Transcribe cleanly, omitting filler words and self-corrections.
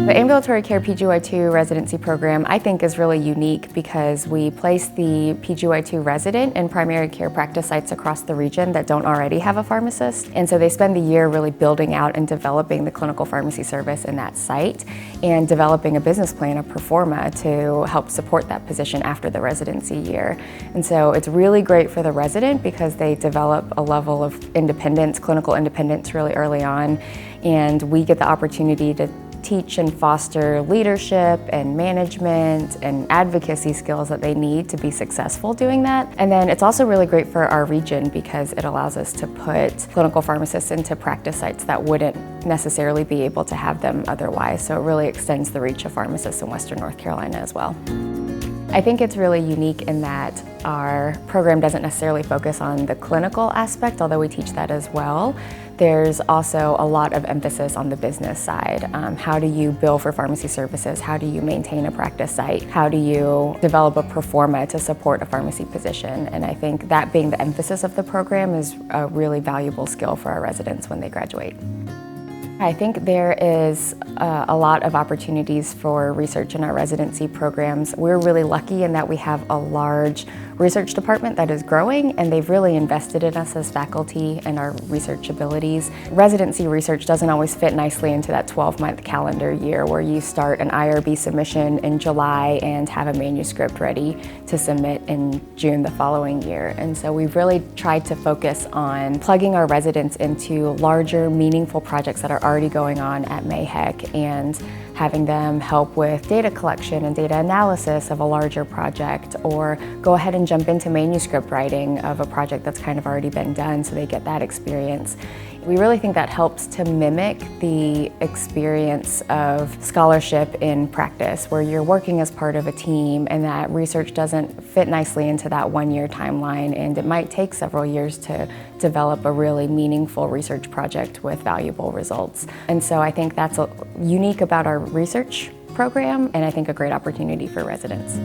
The Ambulatory Care PGY2 residency program I think is really unique because we place the PGY2 resident in primary care practice sites across the region that don't already have a pharmacist. And so they spend the year really building out and developing the clinical pharmacy service in that site and developing a business plan, a pro forma, to help support that position after the residency year. And so it's really great for the resident because they develop a level of independence, clinical independence really early on, and we get the opportunity to teach and foster leadership and management and advocacy skills that they need to be successful doing that. And then it's also really great for our region because it allows us to put clinical pharmacists into practice sites that wouldn't necessarily be able to have them otherwise. So it really extends the reach of pharmacists in Western North Carolina as well. I think it's really unique in that our program doesn't necessarily focus on the clinical aspect, although we teach that as well. There's also a lot of emphasis on the business side. How do you bill for pharmacy services? How do you maintain a practice site? How do you develop a pro forma to support a pharmacy position? And I think that being the emphasis of the program is a really valuable skill for our residents when they graduate. I think there is a lot of opportunities for research in our residency programs. We're really lucky in that we have a large research department that is growing, and they've really invested in us as faculty and our research abilities. Residency research doesn't always fit nicely into that 12-month calendar year where you start an IRB submission in July and have a manuscript ready to submit in June the following year. And so we've really tried to focus on plugging our residents into larger, meaningful projects that are already going on at MAHEC and having them help with data collection and data analysis of a larger project, or go ahead and jump into manuscript writing of a project that's kind of already been done so they get that experience. We really think that helps to mimic the experience of scholarship in practice, where you're working as part of a team and that research doesn't fit nicely into that one-year timeline, and it might take several years to develop a really meaningful research project with valuable results. And so I think that's unique about our research program, and I think a great opportunity for residents.